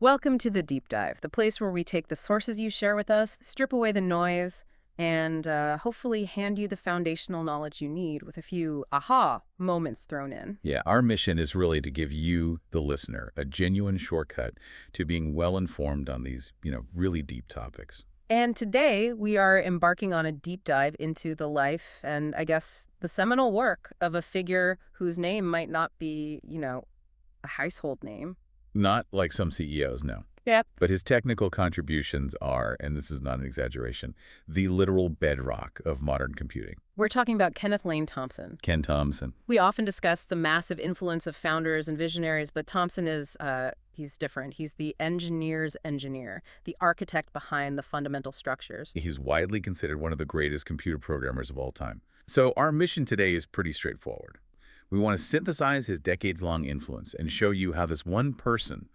Welcome to the Deep Dive, the place where we take the sources you share with us, strip away the noise, and hopefully hand you the foundational knowledge you need with a few aha moments thrown in. Yeah, our mission is really to give you, the listener, a genuine shortcut to being well-informed on these, really deep topics. And today we are embarking on a deep dive into the life and, I guess, the seminal work of a figure whose name might not be, a household name. Not like some CEOs, no. Yep. But his technical contributions are, and this is not an exaggeration, the literal bedrock of modern computing. We're talking about Kenneth Lane Thompson. Ken Thompson. We often discuss the massive influence of founders and visionaries, but Thompson is, he's different. He's the engineer's engineer, the architect behind the fundamental structures. He's widely considered one of the greatest computer programmers of all time. So our mission today is pretty straightforward. We want to synthesize his decades-long influence and show you how this one person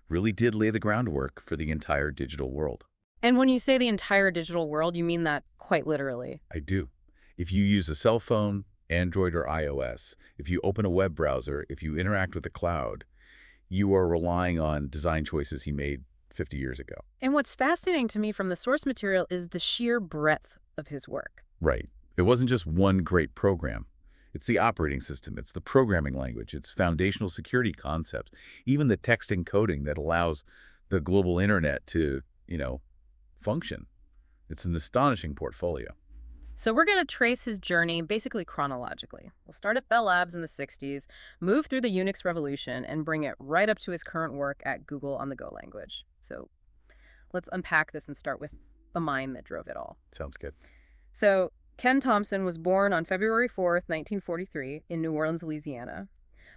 really did lay the groundwork for the entire digital world. And when you say the entire digital world, you mean that quite literally. I do. If you use a cell phone, Android or iOS, if you open a web browser, if you interact with the cloud, you are relying on design choices he made 50 years ago. And what's fascinating to me from the source material is the sheer breadth of his work. Right. It wasn't just one great program. It's the operating system, it's the programming language, it's foundational security concepts, even the text encoding that allows the global internet to, function. It's an astonishing portfolio. So we're going to trace his journey basically chronologically. We'll start at Bell Labs in the 60s, move through the Unix revolution, and bring it right up to his current work at Google on the Go language. So let's unpack this and start with the mind that drove it all. Sounds good. So Ken Thompson was born on February 4th, 1943, in New Orleans, Louisiana.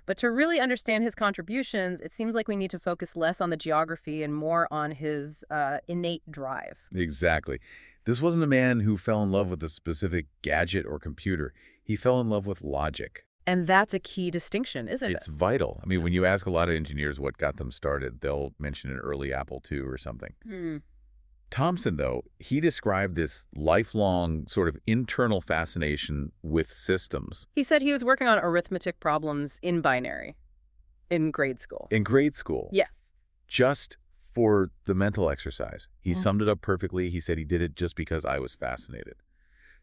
But to really understand his contributions, it seems like we need to focus less on the geography and more on his innate drive. Exactly. This wasn't a man who fell in love with a specific gadget or computer. He fell in love with logic. And that's a key distinction, isn't it? It's vital. I mean, when you ask a lot of engineers what got them started, they'll mention an early Apple II or something. Thompson, though, he described this lifelong sort of internal fascination with systems. He said he was working on arithmetic problems in binary in grade school. In grade school? Yes. Just for the mental exercise. He summed it up perfectly. He said he did it just because I was fascinated.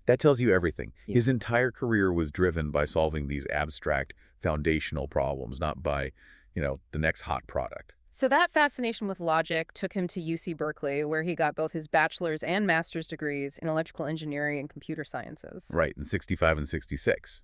That tells you everything. Yeah. His entire career was driven by solving these abstract foundational problems, not by, the next hot product. So that fascination with logic took him to UC Berkeley, where he got both his bachelor's and master's degrees in electrical engineering and computer sciences. Right, in 65 and 66.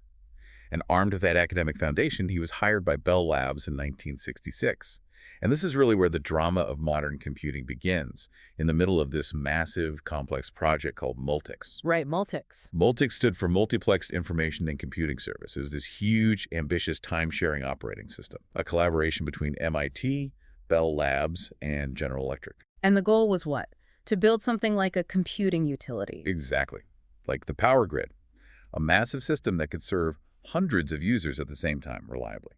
And armed with that academic foundation, he was hired by Bell Labs in 1966. And this is really where the drama of modern computing begins, in the middle of this massive, complex project called Multics. Right, Multics. Multics stood for Multiplexed Information and Computing Service. It was this huge, ambitious time-sharing operating system, a collaboration between MIT, Bell Labs, and General Electric. And the goal was what? To build something like a computing utility. Exactly. Like the power grid, a massive system that could serve hundreds of users at the same time reliably.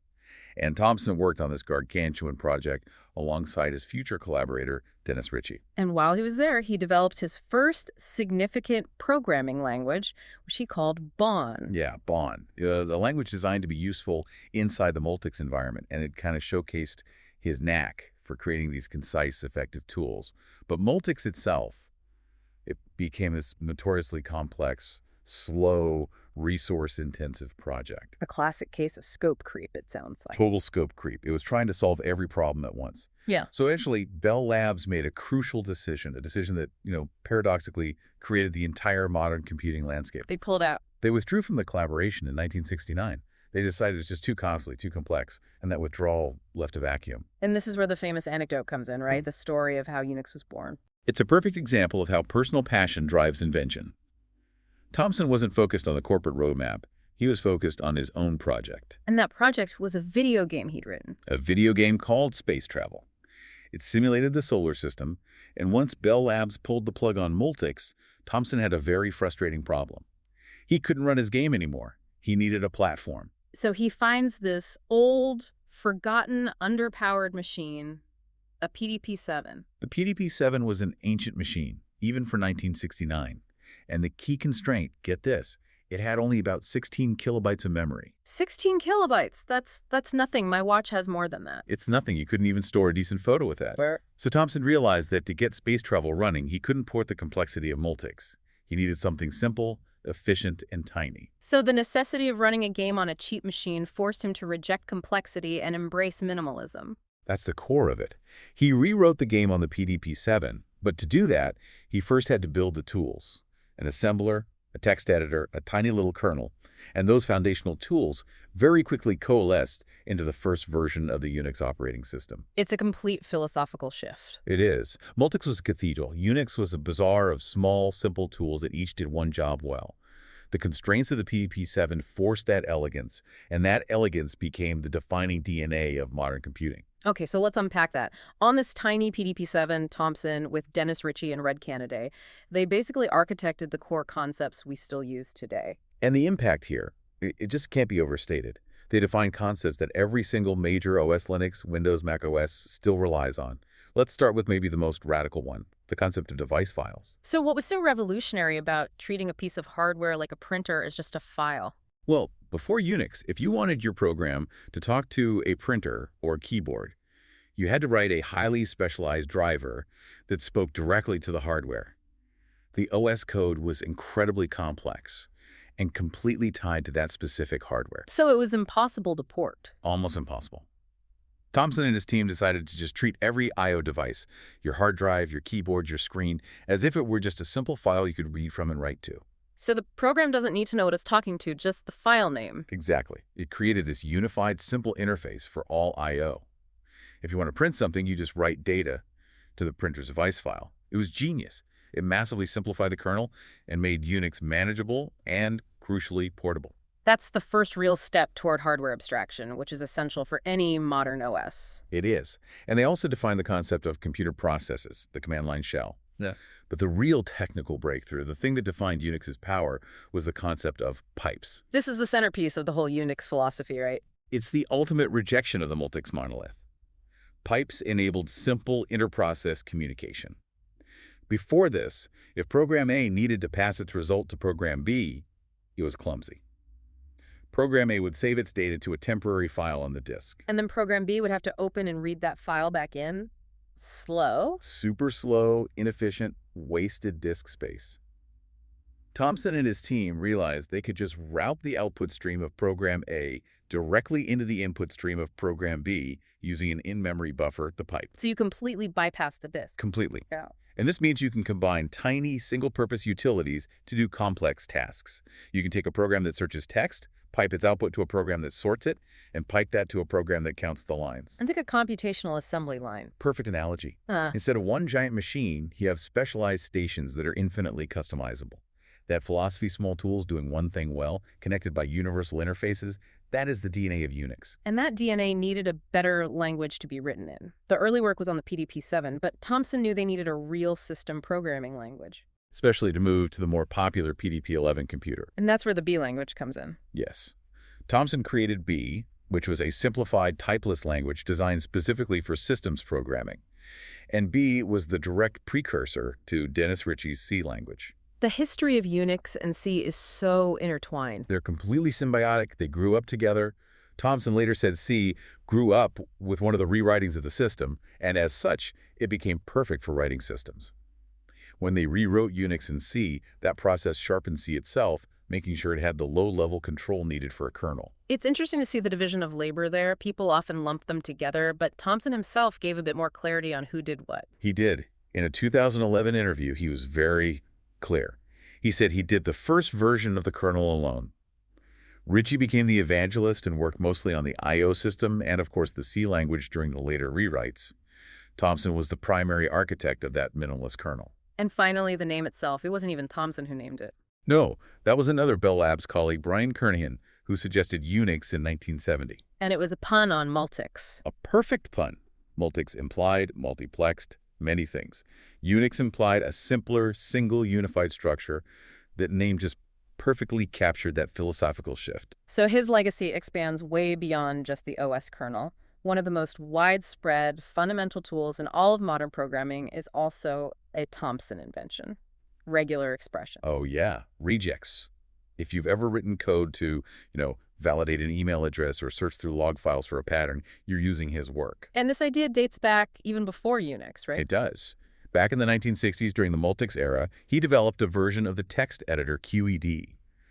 And Thompson worked on this gargantuan project alongside his future collaborator, Dennis Ritchie. And while he was there, he developed his first significant programming language, which he called Bon. Yeah, Bon. The language designed to be useful inside the Multics environment, and it kind of showcased his knack for creating these concise, effective tools. But Multics itself, it became this notoriously complex, slow, resource-intensive project. A classic case of scope creep, it sounds like. Total scope creep. It was trying to solve every problem at once. Yeah. So actually, Bell Labs made a crucial decision, a decision that, paradoxically created the entire modern computing landscape. They pulled out. They withdrew from the collaboration in 1969. They decided it's just too costly, too complex, and that withdrawal left a vacuum. And this is where the famous anecdote comes in, right? The story of how Unix was born. It's a perfect example of how personal passion drives invention. Thompson wasn't focused on the corporate roadmap. He was focused on his own project. And that project was a video game he'd written. A video game called Space Travel. It simulated the solar system, and once Bell Labs pulled the plug on Multics, Thompson had a very frustrating problem. He couldn't run his game anymore. He needed a platform. So he finds this old, forgotten, underpowered machine, a PDP-7. The PDP-7 was an ancient machine, even for 1969. And the key constraint, get this, It had only about 16 kilobytes of memory. 16 kilobytes. That's nothing. My watch has more than that. It's nothing. You couldn't even store a decent photo with that. Where? So Thompson realized that to get space travel running, he couldn't port the complexity of Multics. He needed something simple, efficient, and tiny. So the necessity of running a game on a cheap machine forced him to reject complexity and embrace minimalism. That's the core of it. He rewrote the game on the PDP-7, but to do that, he first had to build the tools: an assembler, a text editor, a tiny little kernel, and those foundational tools very quickly coalesced into the first version of the Unix operating system. It's a complete philosophical shift. It is. Multics was a cathedral. Unix was a bazaar of small, simple tools that each did one job well. The constraints of the PDP-7 forced that elegance, and that elegance became the defining DNA of modern computing. Okay, so let's unpack that. On this tiny PDP-7, Thompson, with Dennis Ritchie and Red Canaday, they basically architected the core concepts we still use today. And the impact here, it just can't be overstated. They defined concepts that every single major OS Linux, Windows, Mac OS still relies on. Let's start with maybe the most radical one, the concept of device files. So what was so revolutionary about treating a piece of hardware like a printer as just a file? Well, before Unix, if you wanted your program to talk to a printer or a keyboard, you had to write a highly specialized driver that spoke directly to the hardware. The OS code was incredibly complex and completely tied to that specific hardware. So it was impossible to port. Almost impossible. Thompson and his team decided to just treat every I/O device, your hard drive, your keyboard, your screen, as if it were just a simple file you could read from and write to. So the program doesn't need to know what it's talking to, just the file name. Exactly. It created this unified, simple interface for all I/O. If you want to print something, you just write data to the printer's device file. It was genius. It massively simplified the kernel and made Unix manageable and, crucially, portable. That's the first real step toward hardware abstraction, which is essential for any modern OS. It is. And they also defined the concept of computer processes, the command line shell. Yeah. But the real technical breakthrough, the thing that defined Unix's power, was the concept of pipes. This is the centerpiece of the whole Unix philosophy, right? It's the ultimate rejection of the Multics monolith. Pipes enabled simple inter-process communication. Before this, if Program A needed to pass its result to Program B, it was clumsy. Program A would save its data to a temporary file on the disk. And then Program B would have to open and read that file back in. Slow. Super slow, inefficient, wasted disk space. Thompson and his team realized they could just route the output stream of Program A directly into the input stream of Program B using an in-memory buffer, the pipe. So you completely bypass the disk. Completely. Yeah. And this means you can combine tiny, single-purpose utilities to do complex tasks. You can take a program that searches text, pipe its output to a program that sorts it, and pipe that to a program that counts the lines. It's like a computational assembly line. Perfect analogy. Instead of one giant machine, you have specialized stations that are infinitely customizable. That philosophy, small tools doing one thing well, connected by universal interfaces, that is the DNA of Unix. And that DNA needed a better language to be written in. The early work was on the PDP-7, but Thompson knew they needed a real system programming language. Especially to move to the more popular PDP-11 computer. And that's where the B language comes in. Yes. Thompson created B, which was a simplified typeless language designed specifically for systems programming. And B was the direct precursor to Dennis Ritchie's C language. The history of Unix and C is so intertwined. They're completely symbiotic. They grew up together. Thompson later said C grew up with one of the rewritings of the system, and as such, it became perfect for writing systems. When they rewrote Unix in C, that process sharpened C itself, making sure it had the low-level control needed for a kernel. It's interesting to see the division of labor there. People often lump them together, but Thompson himself gave a bit more clarity on who did what. He did. In a 2011 interview, he was very clear. He said he did the first version of the kernel alone. Ritchie became the evangelist and worked mostly on the I/O system and, of course, the C language during the later rewrites. Thompson was the primary architect of that minimalist kernel. And finally, the name itself. It wasn't even Thompson who named it. No, that was another Bell Labs colleague, Brian Kernighan, who suggested Unix in 1970. And it was a pun on Multics. A perfect pun. Multics implied, multiplexed, many things. Unix implied a simpler, single, unified structure. That name just perfectly captured that philosophical shift. So his legacy expands way beyond just the OS kernel. One of the most widespread, fundamental tools in all of modern programming is also a Thompson invention: regular expressions. Oh yeah, regex. If you've ever written code to, validate an email address or search through log files for a pattern, you're using his work. And this idea dates back even before Unix, right? It does. Back in the 1960s, during the Multics era, he developed a version of the text editor QED.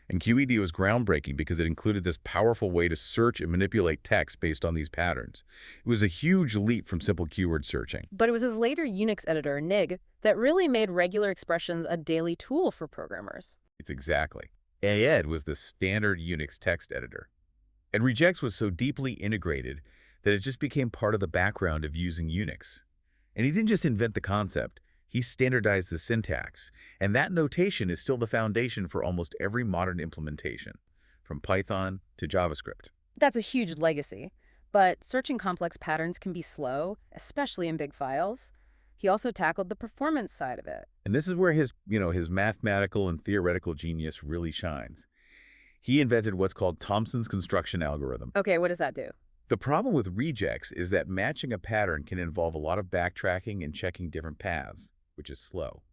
And QED was groundbreaking because it included this powerful way to search and manipulate text based on these patterns. It was a huge leap from simple keyword searching. But it was his later Unix editor, NIG, that really made regular expressions a daily tool for programmers. It's exactly. AED was the standard Unix text editor. And regex was so deeply integrated that it just became part of the background of using Unix. And he didn't just invent the concept, he standardized the syntax. And that notation is still the foundation for almost every modern implementation, from Python to JavaScript. That's a huge legacy. But searching complex patterns can be slow, especially in big files. He also tackled the performance side of it. And this is where his mathematical and theoretical genius really shines. He invented what's called Thompson's construction algorithm. Okay, what does that do? The problem with regex is that matching a pattern can involve a lot of backtracking and checking different paths, which is slow.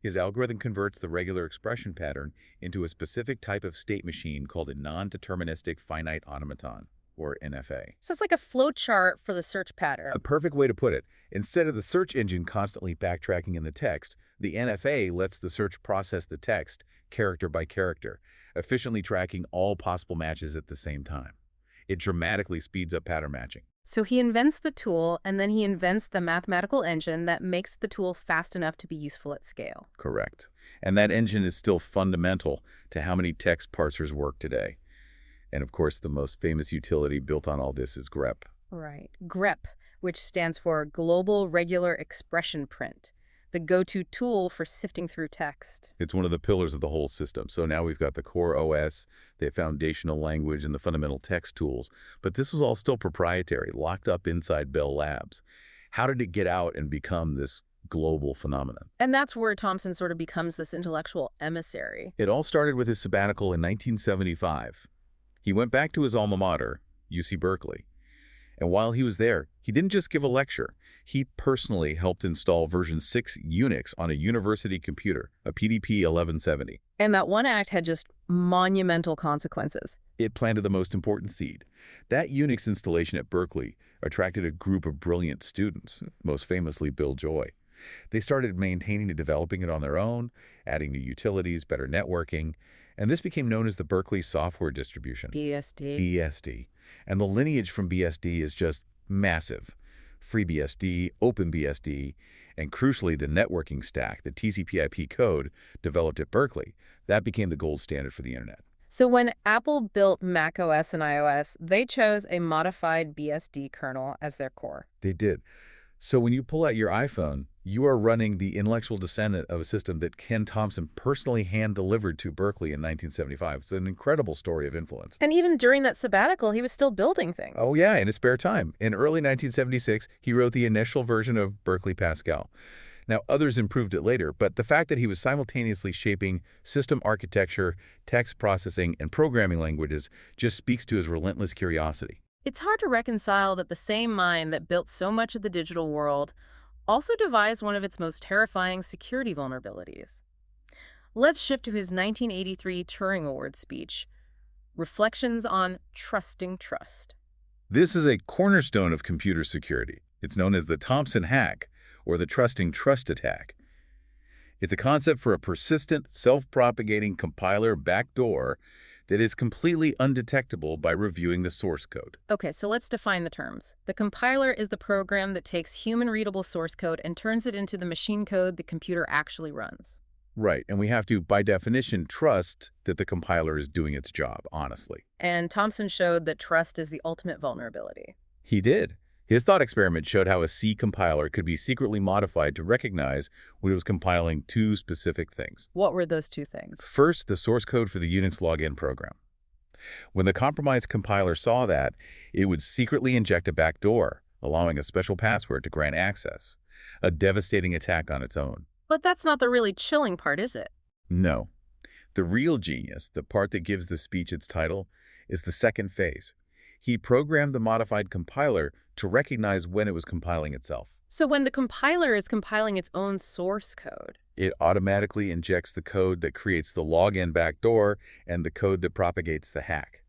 His algorithm converts the regular expression pattern into a specific type of state machine called a non-deterministic finite automaton, or NFA. So it's like a flowchart for the search pattern. A perfect way to put it. Instead of the search engine constantly backtracking in the text, the NFA lets the search process the text, character by character, efficiently tracking all possible matches at the same time. It dramatically speeds up pattern matching. So he invents the tool, and then he invents the mathematical engine that makes the tool fast enough to be useful at scale. Correct. And that engine is still fundamental to how many text parsers work today. And of course, the most famous utility built on all this is grep. Right. grep, which stands for Global Regular Expression Print, the go-to tool for sifting through text. It's one of the pillars of the whole system. So now we've got the core OS, the foundational language, and the fundamental text tools. But this was all still proprietary, locked up inside Bell Labs. How did it get out and become this global phenomenon? And that's where Thompson sort of becomes this intellectual emissary. It all started with his sabbatical in 1975. He went back to his alma mater, UC Berkeley. And while he was there, he didn't just give a lecture. He personally helped install version 6 Unix on a university computer, a PDP 1170. And that one act had just monumental consequences. It planted the most important seed. That Unix installation at Berkeley attracted a group of brilliant students, most famously Bill Joy. They started maintaining and developing it on their own, adding new utilities, better networking, and this became known as the Berkeley Software Distribution. BSD. BSD. And the lineage from BSD is just massive. FreeBSD, OpenBSD, and crucially the networking stack, the TCP/IP code developed at Berkeley, that became the gold standard for the internet. So when Apple built macOS and iOS, they chose a modified BSD kernel as their core. They did. So when you pull out your iPhone, you are running the intellectual descendant of a system that Ken Thompson personally hand-delivered to Berkeley in 1975. It's an incredible story of influence. And even during that sabbatical, he was still building things. Oh yeah, in his spare time. In early 1976, he wrote the initial version of Berkeley Pascal. Now, others improved it later, but the fact that he was simultaneously shaping system architecture, text processing, and programming languages just speaks to his relentless curiosity. It's hard to reconcile that the same mind that built so much of the digital world also devised one of its most terrifying security vulnerabilities. Let's shift to his 1983 Turing Award speech, Reflections on Trusting Trust. This is a cornerstone of computer security. It's known as the Thompson hack, or the trusting trust attack. It's a concept for a persistent, self-propagating compiler backdoor that is completely undetectable by reviewing the source code. Okay, so let's define the terms. The compiler is the program that takes human-readable source code and turns it into the machine code the computer actually runs. Right, and we have to, by definition, trust that the compiler is doing its job, honestly. And Thompson showed that trust is the ultimate vulnerability. He did. His thought experiment showed how a C compiler could be secretly modified to recognize when it was compiling two specific things. What were those two things? First, the source code for the Unix login program. When the compromised compiler saw that, it would secretly inject a backdoor, allowing a special password to grant access. A devastating attack on its own. But that's not the really chilling part, is it? No. The real genius, the part that gives the speech its title, is the second phase. He programmed the modified compiler to recognize when it was compiling itself. So when the compiler is compiling its own source code, It automatically injects the code that creates the login backdoor and the code that propagates the hack.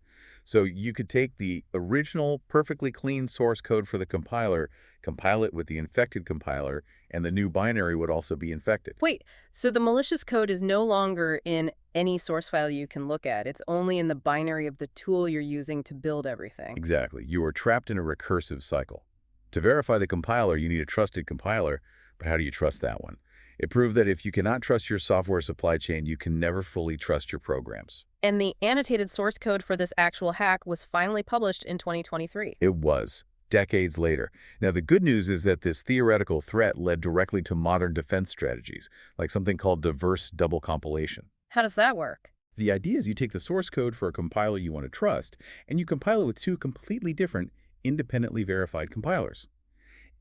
So you could take the original perfectly clean source code for the compiler, compile it with the infected compiler, and the new binary would also be infected. Wait, so the malicious code is no longer in any source file you can look at. It's only in the binary of the tool you're using to build everything. Exactly. You are trapped in a recursive cycle. To verify the compiler, you need a trusted compiler, but how do you trust that one? It proved that if you cannot trust your software supply chain, you can never fully trust your programs. And the annotated source code for this actual hack was finally published in 2023. It was, decades later. Now, the good news is that this theoretical threat led directly to modern defense strategies, like something called diverse double compilation. How does that work? The idea is you take the source code for a compiler you want to trust, and you compile it with two completely different, independently verified compilers.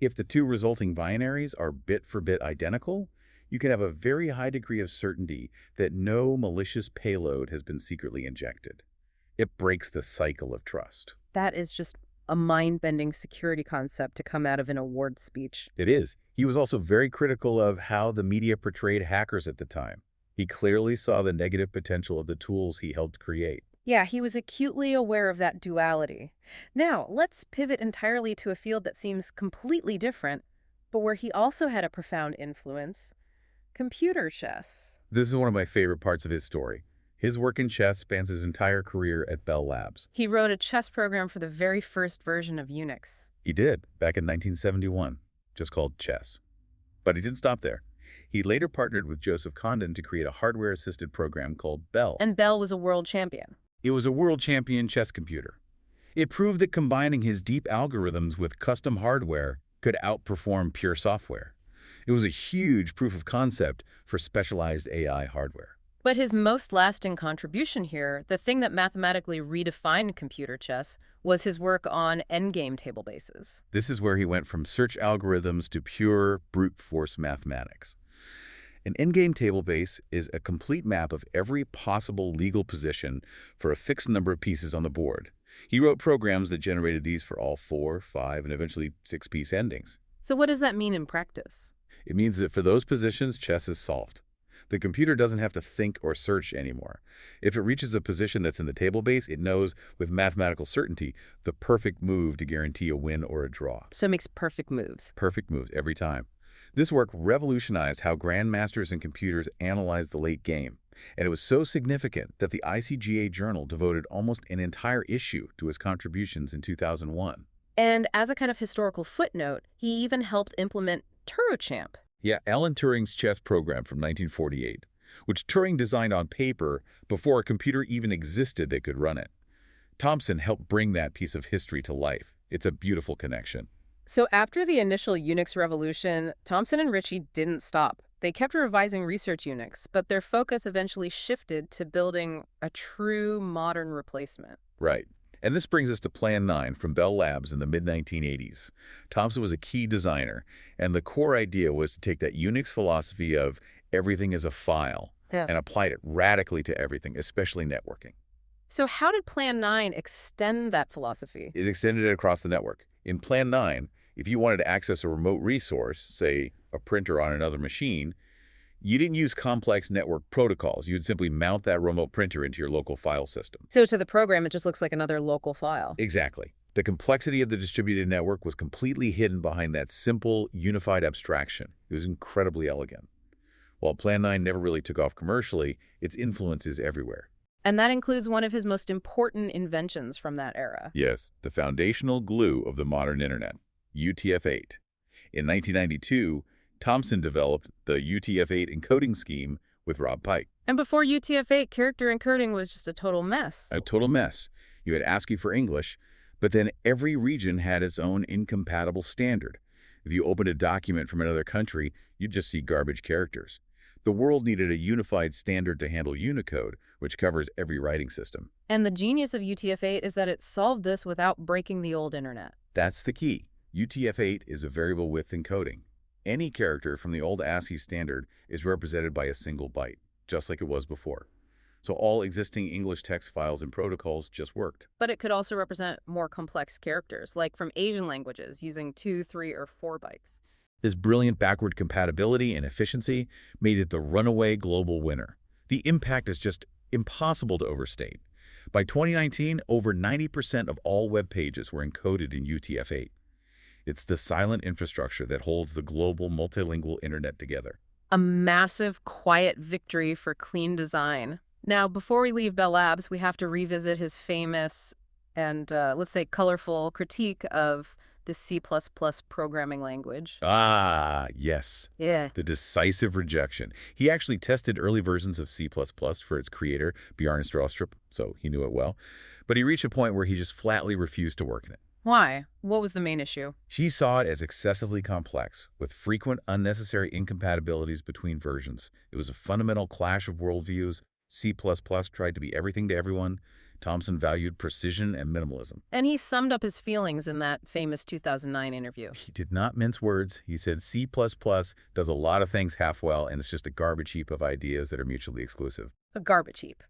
If the two resulting binaries are bit for bit identical, you can have a very high degree of certainty that no malicious payload has been secretly injected. It breaks the cycle of trust. That is just a mind-bending security concept to come out of an award speech. It is. He was also very critical of how the media portrayed hackers at the time. He clearly saw the negative potential of the tools he helped create. Yeah, he was acutely aware of that duality. Now, let's pivot entirely to a field that seems completely different, but where he also had a profound influence: computer chess. This is one of my favorite parts of his story. His work in chess spans his entire career at Bell Labs. He wrote a chess program for the very first version of Unix. He did, back in 1971, just called chess. But he didn't stop there. He later partnered with Joseph Condon to create a hardware-assisted program called Belle. And Belle was a world champion. It was a world champion chess computer. It proved that combining his deep algorithms with custom hardware could outperform pure software. It was a huge proof of concept for specialized AI hardware. But his most lasting contribution here, the thing that mathematically redefined computer chess, was his work on endgame tablebases. This is where he went from search algorithms to pure brute force mathematics. An endgame tablebase is a complete map of every possible legal position for a fixed number of pieces on the board. He wrote programs that generated these for all 4, 5, and eventually 6-piece endings. So what does that mean in practice? It means that for those positions, chess is solved. The computer doesn't have to think or search anymore. If it reaches a position that's in the tablebase, it knows with mathematical certainty the perfect move to guarantee a win or a draw. So it makes perfect moves. Perfect moves every time. This work revolutionized how grandmasters and computers analyzed the late game, and it was so significant that the ICGA Journal devoted almost an entire issue to his contributions in 2001. And as a kind of historical footnote, he even helped implement TuroChamp. Yeah, Alan Turing's chess program from 1948, which Turing designed on paper before a computer even existed that could run it. Thompson helped bring that piece of history to life. It's a beautiful connection. So after the initial Unix revolution, Thompson and Ritchie didn't stop. They kept revising research Unix, but their focus eventually shifted to building a true modern replacement. Right. And this brings us to Plan 9 from Bell Labs in the mid-1980s. Thompson was a key designer, and the core idea was to take that Unix philosophy of everything as a file and apply it radically to everything, especially networking. So how did Plan 9 extend that philosophy? It extended it across the network. In Plan 9, if you wanted to access a remote resource, say a printer on another machine, you didn't use complex network protocols. You would simply mount that remote printer into your local file system. So to the program, it just looks like another local file. Exactly. The complexity of the distributed network was completely hidden behind that simple, unified abstraction. It was incredibly elegant. While Plan 9 never really took off commercially, its influence is everywhere. And that includes one of his most important inventions from that era. Yes, the foundational glue of the modern internet, UTF-8. In 1992, Thompson developed the UTF-8 encoding scheme with Rob Pike. And before UTF-8, character encoding was just a total mess. A total mess. You had ASCII for English, but then every region had its own incompatible standard. If you opened a document from another country, you'd just see garbage characters. The world needed a unified standard to handle Unicode, which covers every writing system. And the genius of UTF-8 is that it solved this without breaking the old internet. That's the key. UTF-8 is a variable width encoding. Any character from the old ASCII standard is represented by a single byte, just like it was before. So all existing English text files and protocols just worked. But it could also represent more complex characters, like from Asian languages using 2, 3, or 4 bytes. This brilliant backward compatibility and efficiency made it the runaway global winner. The impact is just impossible to overstate. By 2019, over 90% of all web pages were encoded in UTF-8. It's the silent infrastructure that holds the global multilingual internet together. A massive, quiet victory for clean design. Now, before we leave Bell Labs, we have to revisit his famous and, let's say, colorful critique of the C++ programming language. Ah, yes. Yeah. The decisive rejection. He actually tested early versions of C++ for its creator, Bjarne Stroustrup, so he knew it well. But he reached a point where he just flatly refused to work in it. Why? What was the main issue? She saw it as excessively complex, with frequent unnecessary incompatibilities between versions. It was a fundamental clash of worldviews. C++ tried to be everything to everyone. Thompson valued precision and minimalism. And he summed up his feelings in that famous 2009 interview. He did not mince words. He said C++ does a lot of things half well, and it's just a garbage heap of ideas that are mutually exclusive. A garbage heap.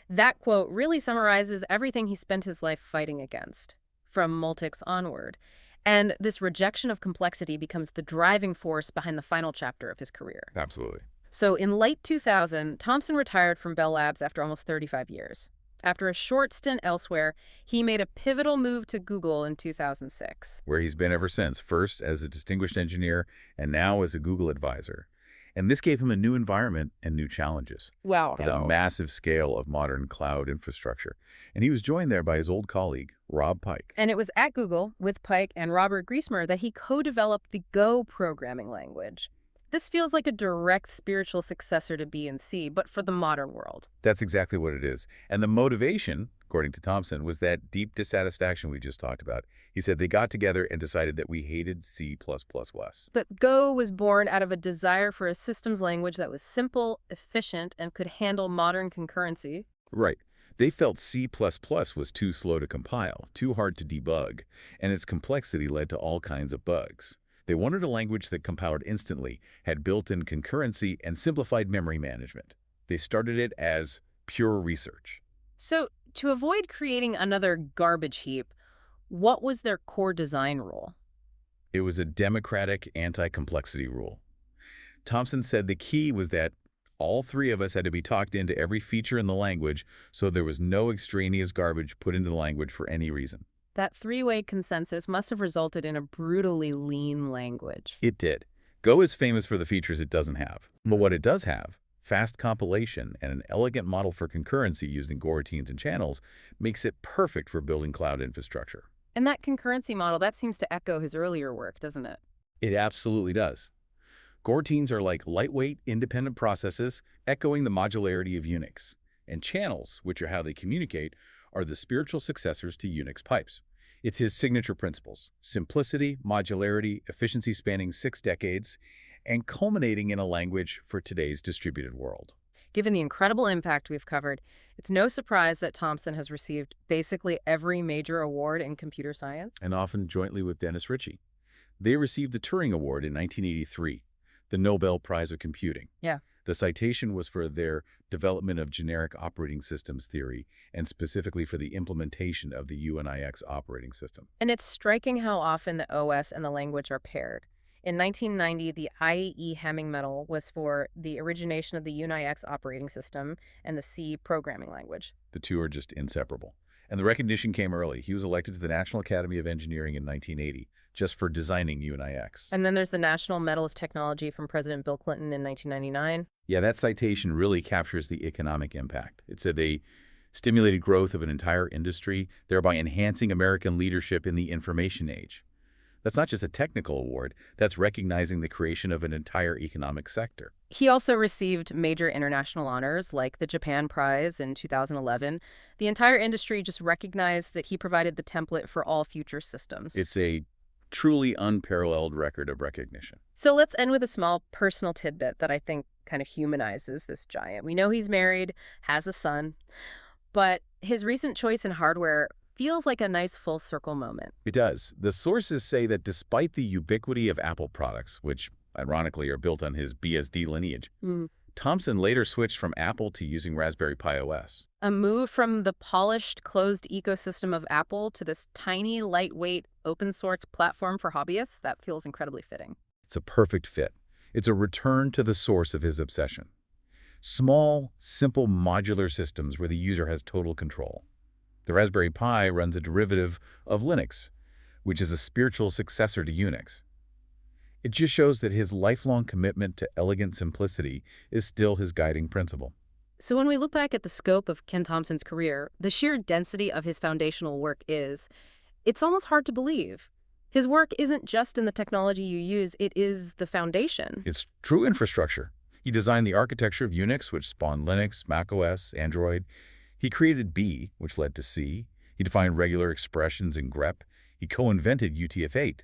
That quote really summarizes everything he spent his life fighting against, from Multics onward. And this rejection of complexity becomes the driving force behind the final chapter of his career. Absolutely. So in late 2000, Thompson retired from Bell Labs after almost 35 years. After a short stint elsewhere, he made a pivotal move to Google in 2006. Where he's been ever since, first as a distinguished engineer and now as a Google advisor. And this gave him a new environment and new challenges. Wow. For the massive scale of modern cloud infrastructure. And he was joined there by his old colleague, Rob Pike. And it was at Google, with Pike and Robert Griesmer, that he co-developed the Go programming language. This feels like a direct spiritual successor to B and C, but for the modern world. That's exactly what it is. And the motivation, according to Thompson, was that deep dissatisfaction we just talked about. He said they got together and decided that we hated C++ less. But Go was born out of a desire for a systems language that was simple, efficient, and could handle modern concurrency. Right. They felt C++ was too slow to compile, too hard to debug, and its complexity led to all kinds of bugs. They wanted a language that compiled instantly, had built-in concurrency, and simplified memory management. They started it as pure research. So, to avoid creating another garbage heap, what was their core design rule? It was a democratic anti-complexity rule. Thompson said the key was that all three of us had to be talked into every feature in the language, so there was no extraneous garbage put into the language for any reason. That three-way consensus must have resulted in a brutally lean language. It did. Go is famous for the features it doesn't have. But what it does have, fast compilation and an elegant model for concurrency using coroutines and channels, makes it perfect for building cloud infrastructure. And that concurrency model, that seems to echo his earlier work, doesn't it? It absolutely does. Coroutines are like lightweight, independent processes echoing the modularity of Unix. And channels, which are how they communicate, are the spiritual successors to Unix pipes. It's his signature principles: simplicity, modularity, efficiency spanning 6 decades, and culminating in a language for today's distributed world. Given the incredible impact we've covered, it's no surprise that Thompson has received basically every major award in computer science. And often jointly with Dennis Ritchie. They received the Turing Award in 1983, the Nobel Prize of Computing. Yeah. The citation was for their development of generic operating systems theory, and specifically for the implementation of the Unix operating system. And it's striking how often the OS and the language are paired. In 1990, the IEEE Hamming Medal was for the origination of the Unix operating system and the C programming language. The two are just inseparable. And the recognition came early. He was elected to the National Academy of Engineering in 1980, just for designing Unix. And then there's the National Medal of Technology from President Bill Clinton in 1999. Yeah, that citation really captures the economic impact. It said they stimulated growth of an entire industry, thereby enhancing American leadership in the information age. That's not just a technical award, that's recognizing the creation of an entire economic sector. He also received major international honors like the Japan Prize in 2011. The entire industry just recognized that he provided the template for all future systems. It's a truly unparalleled record of recognition. So let's end with a small personal tidbit that I think kind of humanizes this giant. We know he's married, has a son, but his recent choice in hardware feels like a nice full circle moment. It does. The sources say that despite the ubiquity of Apple products, which ironically are built on his BSD lineage, Thompson later switched from Apple to using Raspberry Pi OS. A move from the polished, closed ecosystem of Apple to this tiny, lightweight, open-source platform for hobbyists, that feels incredibly fitting. It's a perfect fit. It's a return to the source of his obsession. Small, simple modular systems where the user has total control. The Raspberry Pi runs a derivative of Linux, which is a spiritual successor to Unix. It just shows that his lifelong commitment to elegant simplicity is still his guiding principle. So when we look back at the scope of Ken Thompson's career, the sheer density of his foundational work it's almost hard to believe. His work isn't just in the technology you use, it is the foundation. It's true infrastructure. He designed the architecture of Unix, which spawned Linux, macOS, Android. He created B, which led to C. He defined regular expressions in grep. He co-invented UTF-8.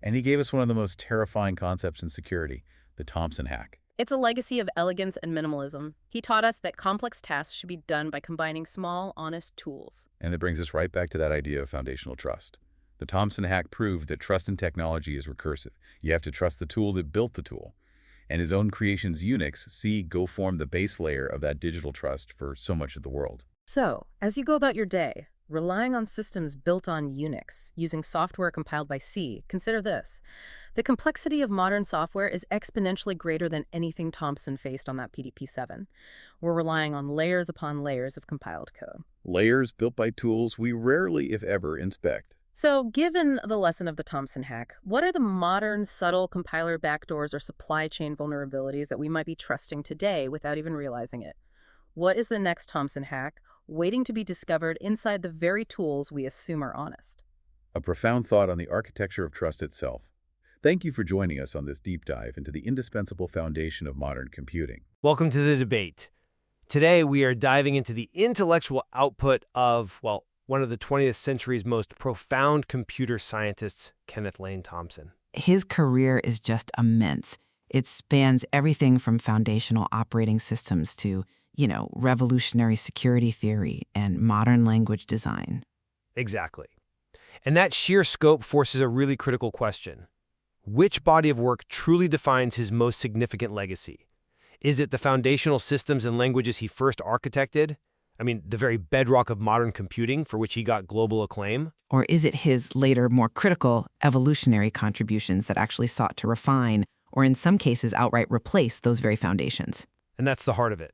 And he gave us one of the most terrifying concepts in security, the Thompson hack. It's a legacy of elegance and minimalism. He taught us that complex tasks should be done by combining small, honest tools. And that brings us right back to that idea of foundational trust. The Thompson hack proved that trust in technology is recursive. You have to trust the tool that built the tool. And his own creations, Unix, go form the base layer of that digital trust for so much of the world. So, as you go about your day, relying on systems built on Unix, using software compiled by C, consider this. The complexity of modern software is exponentially greater than anything Thompson faced on that PDP-7. We're relying on layers upon layers of compiled code. Layers built by tools we rarely, if ever, inspect. So, given the lesson of the Thompson hack, what are the modern, subtle compiler backdoors or supply chain vulnerabilities that we might be trusting today without even realizing it? What is the next Thompson hack waiting to be discovered inside the very tools we assume are honest? A profound thought on the architecture of trust itself. Thank you for joining us on this deep dive into the indispensable foundation of modern computing. Welcome to the debate. Today, we are diving into the intellectual output of, well, one of the 20th century's most profound computer scientists, Kenneth Lane Thompson. His career is just immense. It spans everything from foundational operating systems to, revolutionary security theory and modern language design. Exactly. And that sheer scope forces a really critical question. Which body of work truly defines his most significant legacy? Is it the foundational systems and languages he first architected? The very bedrock of modern computing for which he got global acclaim? Or is it his later, more critical, evolutionary contributions that actually sought to refine, or in some cases outright replace, those very foundations? And that's the heart of it.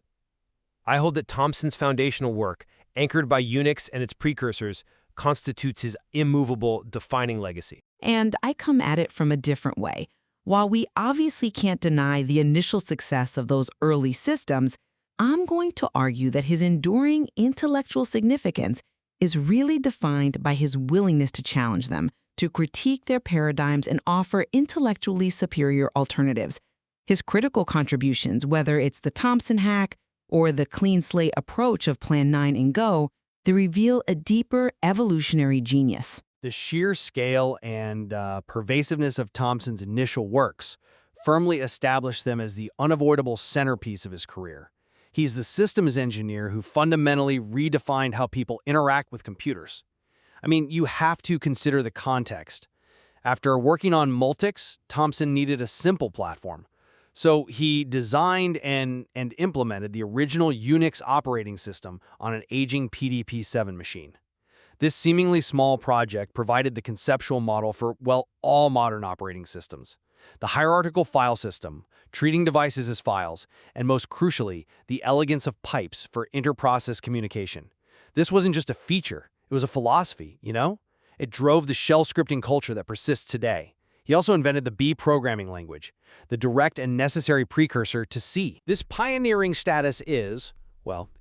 I hold that Thompson's foundational work, anchored by Unix and its precursors, constitutes his immovable, defining legacy. And I come at it from a different way. While we obviously can't deny the initial success of those early systems, I'm going to argue that his enduring intellectual significance is really defined by his willingness to challenge them, to critique their paradigms and offer intellectually superior alternatives. His critical contributions, whether it's the Thompson hack or the clean slate approach of Plan 9 in Go, they reveal a deeper evolutionary genius. The sheer scale and pervasiveness of Thompson's initial works firmly established them as the unavoidable centerpiece of his career. He's the systems engineer who fundamentally redefined how people interact with computers. You have to consider the context. After working on Multics, Thompson needed a simple platform. So he designed and implemented the original Unix operating system on an aging PDP-7 machine. This seemingly small project provided the conceptual model for, all modern operating systems. The hierarchical file system, treating devices as files, and most crucially, the elegance of pipes for inter-process communication. This wasn't just a feature, it was a philosophy, It drove the shell scripting culture that persists today. He also invented the B programming language, the direct and necessary precursor to C. This pioneering status is,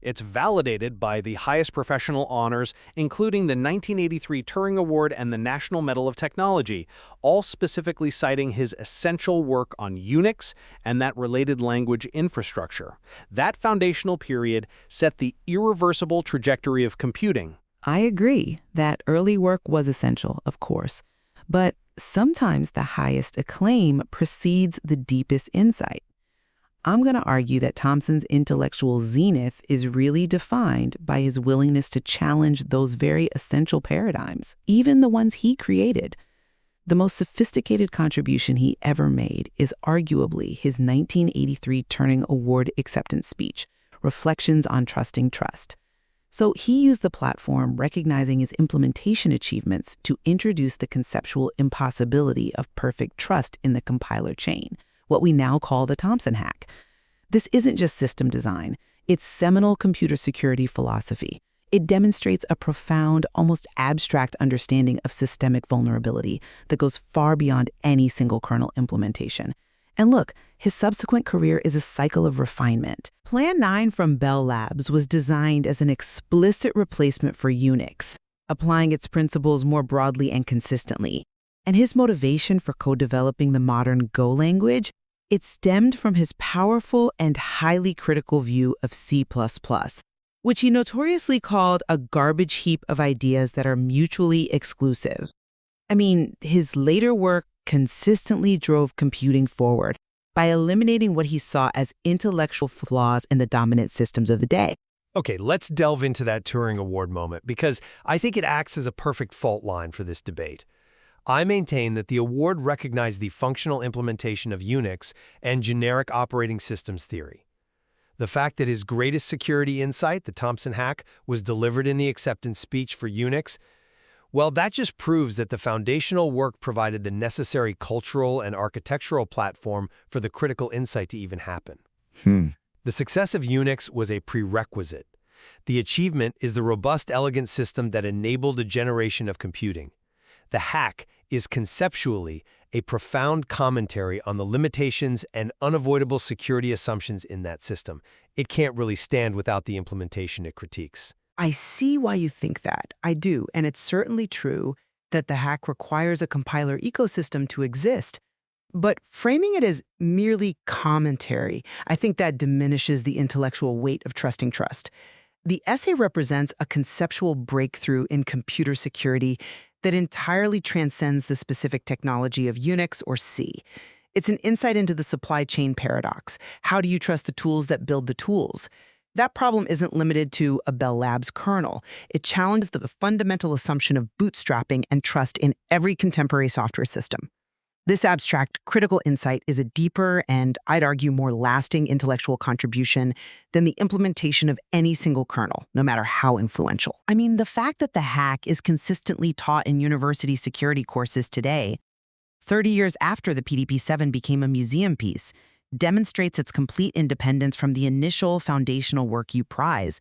it's validated by the highest professional honors, including the 1983 Turing Award and the National Medal of Technology, all specifically citing his essential work on Unix and that related language infrastructure. That foundational period set the irreversible trajectory of computing. I agree that early work was essential, of course, but sometimes the highest acclaim precedes the deepest insight. I'm going to argue that Thompson's intellectual zenith is really defined by his willingness to challenge those very essential paradigms, even the ones he created. The most sophisticated contribution he ever made is arguably his 1983 Turing Award acceptance speech, Reflections on Trusting Trust. So he used the platform, recognizing his implementation achievements, to introduce the conceptual impossibility of perfect trust in the compiler chain, what we now call the Thompson hack. This isn't just system design, it's seminal computer security philosophy. It demonstrates a profound, almost abstract understanding of systemic vulnerability that goes far beyond any single kernel implementation. And look, his subsequent career is a cycle of refinement. Plan 9 from Bell Labs was designed as an explicit replacement for Unix, applying its principles more broadly and consistently. And his motivation for co-developing the modern Go language, it stemmed from his powerful and highly critical view of C++, which he notoriously called a garbage heap of ideas that are mutually exclusive. I mean, his later work consistently drove computing forward by eliminating what he saw as intellectual flaws in the dominant systems of the day. Okay, let's delve into that Turing Award moment, because I think it acts as a perfect fault line for this debate. I maintain that the award recognized the functional implementation of Unix and generic operating systems theory. The fact that his greatest security insight, the Thompson hack, was delivered in the acceptance speech for Unix, well, that just proves that the foundational work provided the necessary cultural and architectural platform for the critical insight to even happen. The success of Unix was a prerequisite. The achievement is the robust, elegant system that enabled a generation of computing. The hack is conceptually a profound commentary on the limitations and unavoidable security assumptions in that system. It can't really stand without the implementation it critiques. I see why you think that. I do, and it's certainly true that the hack requires a compiler ecosystem to exist. But framing it as merely commentary, I think that diminishes the intellectual weight of trusting trust. The essay represents a conceptual breakthrough in computer security that entirely transcends the specific technology of Unix or C. It's an insight into the supply chain paradox. How do you trust the tools that build the tools? That problem isn't limited to a Bell Labs kernel. It challenges the fundamental assumption of bootstrapping and trust in every contemporary software system. This abstract, critical insight is a deeper and, I'd argue, more lasting intellectual contribution than the implementation of any single kernel, no matter how influential. I mean, the fact that the hack is consistently taught in university security courses today, 30 years after the PDP-7 became a museum piece, demonstrates its complete independence from the initial foundational work you prize.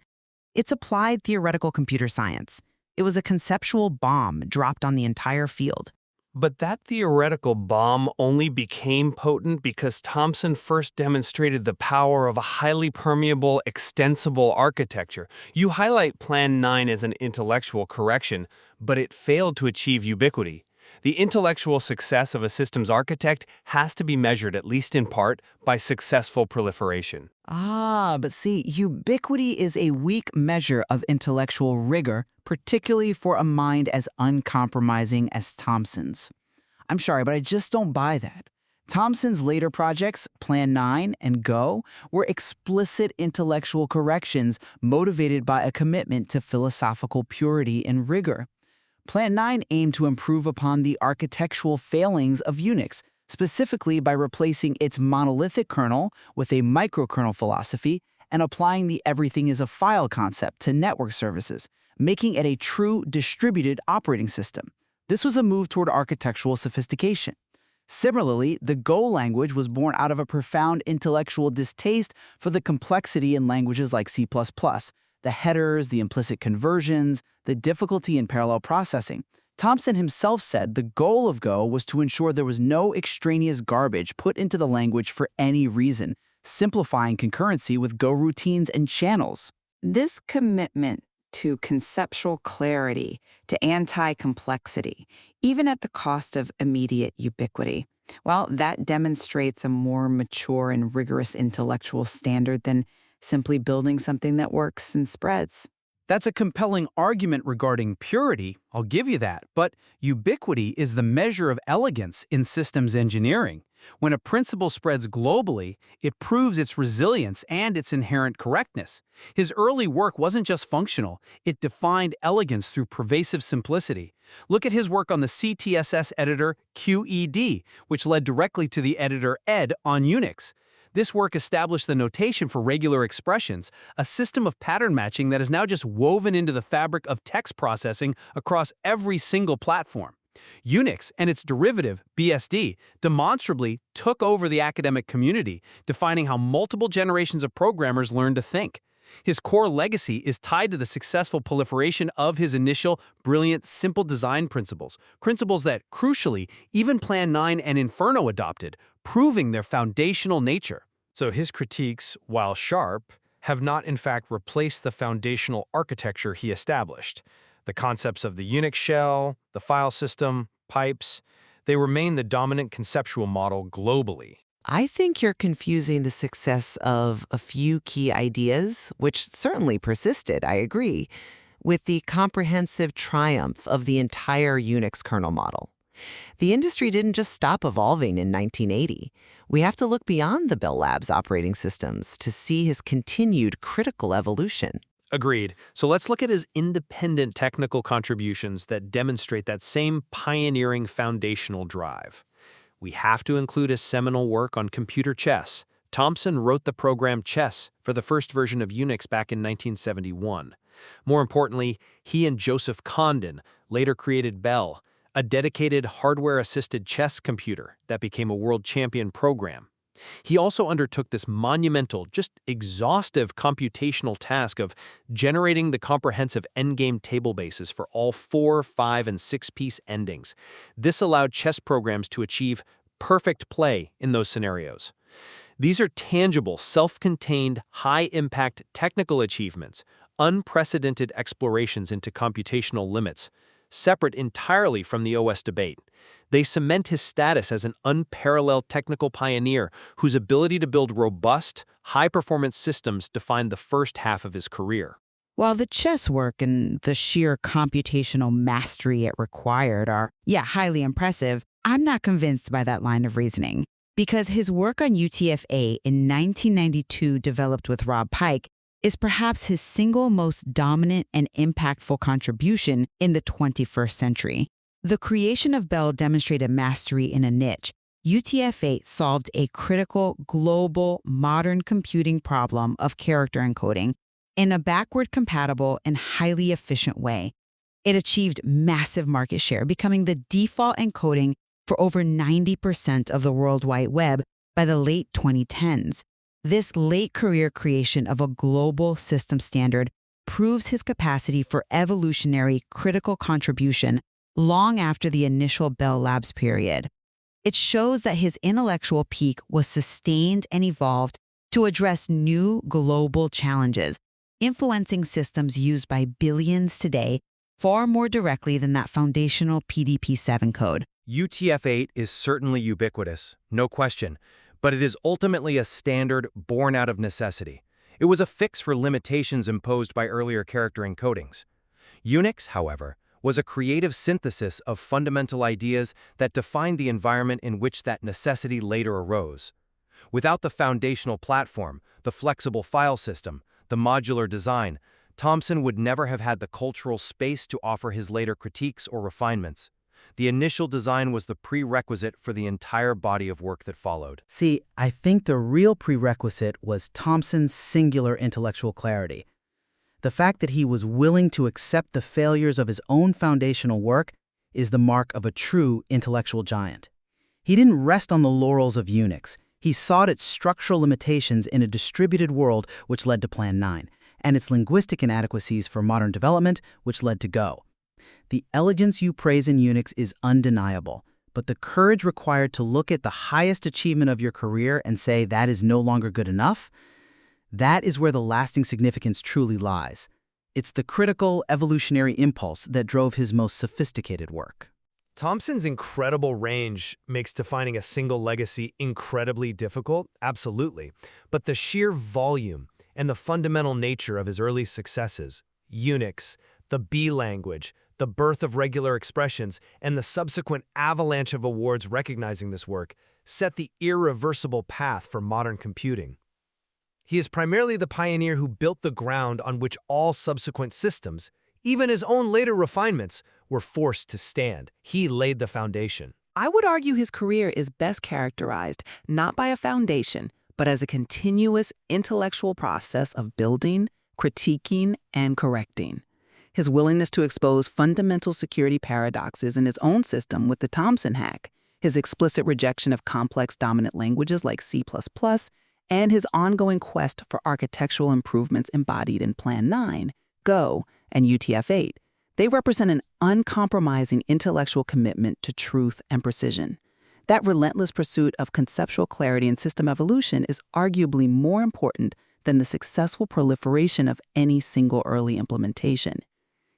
It's applied theoretical computer science. It was a conceptual bomb dropped on the entire field. But that theoretical bomb only became potent because Thompson first demonstrated the power of a highly permeable, extensible architecture. You highlight Plan 9 as an intellectual correction, but it failed to achieve ubiquity. The intellectual success of a systems architect has to be measured, at least in part, by successful proliferation. But see, ubiquity is a weak measure of intellectual rigor, particularly for a mind as uncompromising as Thompson's. I'm sorry, but I just don't buy that. Thompson's later projects, Plan 9 and Go, were explicit intellectual corrections motivated by a commitment to philosophical purity and rigor. Plan 9 aimed to improve upon the architectural failings of Unix, specifically by replacing its monolithic kernel with a microkernel philosophy and applying the everything is a file concept to network services, making it a true distributed operating system. This was a move toward architectural sophistication. Similarly, the Go language was born out of a profound intellectual distaste for the complexity in languages like C++, the headers, the implicit conversions, the difficulty in parallel processing. Thompson himself said the goal of Go was to ensure there was no extraneous garbage put into the language for any reason, simplifying concurrency with Go routines and channels. This commitment to conceptual clarity, to anti-complexity, even at the cost of immediate ubiquity, well, that demonstrates a more mature and rigorous intellectual standard than simply building something that works and spreads. That's a compelling argument regarding purity, I'll give you that, but ubiquity is the measure of elegance in systems engineering. When a principle spreads globally, it proves its resilience and its inherent correctness. His early work wasn't just functional, it defined elegance through pervasive simplicity. Look at his work on the CTSS editor QED, which led directly to the editor ed on Unix. This work established the notation for regular expressions, a system of pattern matching that is now just woven into the fabric of text processing across every single platform. Unix and its derivative, BSD, demonstrably took over the academic community, defining how multiple generations of programmers learned to think. His core legacy is tied to the successful proliferation of his initial, brilliant, simple design principles that, crucially, even Plan 9 and Inferno adopted, proving their foundational nature. So his critiques, while sharp, have not in fact replaced the foundational architecture he established. The concepts of the Unix shell, the file system, pipes, they remain the dominant conceptual model globally. I think you're confusing the success of a few key ideas, which certainly persisted, I agree, with the comprehensive triumph of the entire Unix kernel model. The industry didn't just stop evolving in 1980. We have to look beyond the Bell Labs operating systems to see his continued critical evolution. Agreed. So let's look at his independent technical contributions that demonstrate that same pioneering foundational drive. We have to include his seminal work on computer chess. Thompson wrote the program Chess for the first version of Unix back in 1971. More importantly, he and Joseph Condon later created Belle, a dedicated hardware-assisted chess computer that became a world champion program. He also undertook this monumental, just exhaustive computational task of generating the comprehensive endgame tablebases for all 4, 5, and 6-piece endings. This allowed chess programs to achieve perfect play in those scenarios. These are tangible, self-contained, high-impact technical achievements, unprecedented explorations into computational limits, separate entirely from the OS debate. They cement his status as an unparalleled technical pioneer whose ability to build robust, high-performance systems defined the first half of his career. While the chess work and the sheer computational mastery it required are, highly impressive, I'm not convinced by that line of reasoning. Because his work on UTF-8 in 1992 developed with Rob Pike is perhaps his single most dominant and impactful contribution in the 21st century. The creation of Belle demonstrated mastery in a niche. UTF-8 solved a critical, global, modern computing problem of character encoding in a backward-compatible and highly efficient way. It achieved massive market share, becoming the default encoding for over 90% of the World Wide Web by the late 2010s. This late-career creation of a global system standard proves his capacity for evolutionary critical contribution long after the initial Bell Labs period. It shows that his intellectual peak was sustained and evolved to address new global challenges, influencing systems used by billions today far more directly than that foundational PDP-7 code. UTF-8 is certainly ubiquitous, no question, but it is ultimately a standard born out of necessity. It was a fix for limitations imposed by earlier character encodings. Unix, however, was a creative synthesis of fundamental ideas that defined the environment in which that necessity later arose. Without the foundational platform, the flexible file system, the modular design, Thompson would never have had the cultural space to offer his later critiques or refinements. The initial design was the prerequisite for the entire body of work that followed. See, I think the real prerequisite was Thompson's singular intellectual clarity. The fact that he was willing to accept the failures of his own foundational work is the mark of a true intellectual giant. He didn't rest on the laurels of Unix. He sought its structural limitations in a distributed world, which led to Plan 9, and its linguistic inadequacies for modern development, which led to Go. The elegance you praise in Unix is undeniable, but the courage required to look at the highest achievement of your career and say that is no longer good enough, that is where the lasting significance truly lies. It's the critical evolutionary impulse that drove his most sophisticated work. Thompson's incredible range makes defining a single legacy incredibly difficult, absolutely. But the sheer volume and the fundamental nature of his early successes, Unix, the B language, the birth of regular expressions, and the subsequent avalanche of awards recognizing this work, set the irreversible path for modern computing. He is primarily the pioneer who built the ground on which all subsequent systems, even his own later refinements, were forced to stand. He laid the foundation. I would argue his career is best characterized not by a foundation, but as a continuous intellectual process of building, critiquing, and correcting. His willingness to expose fundamental security paradoxes in his own system with the Thompson hack, his explicit rejection of complex dominant languages like C++, and his ongoing quest for architectural improvements embodied in Plan 9, Go, and UTF-8, they represent an uncompromising intellectual commitment to truth and precision. That relentless pursuit of conceptual clarity and system evolution is arguably more important than the successful proliferation of any single early implementation.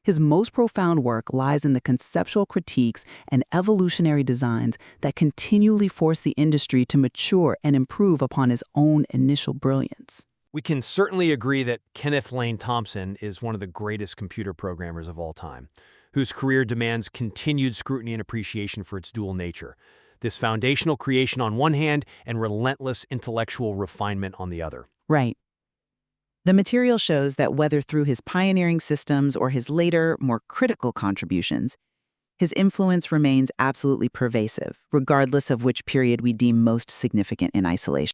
His most profound work lies in the conceptual critiques and evolutionary designs that continually force the industry to mature and improve upon his own initial brilliance. We can certainly agree that Kenneth Lane Thompson is one of the greatest computer programmers of all time, whose career demands continued scrutiny and appreciation for its dual nature. This foundational creation on one hand and relentless intellectual refinement on the other. Right. The material shows that whether through his pioneering systems or his later, more critical contributions, his influence remains absolutely pervasive, regardless of which period we deem most significant in isolation.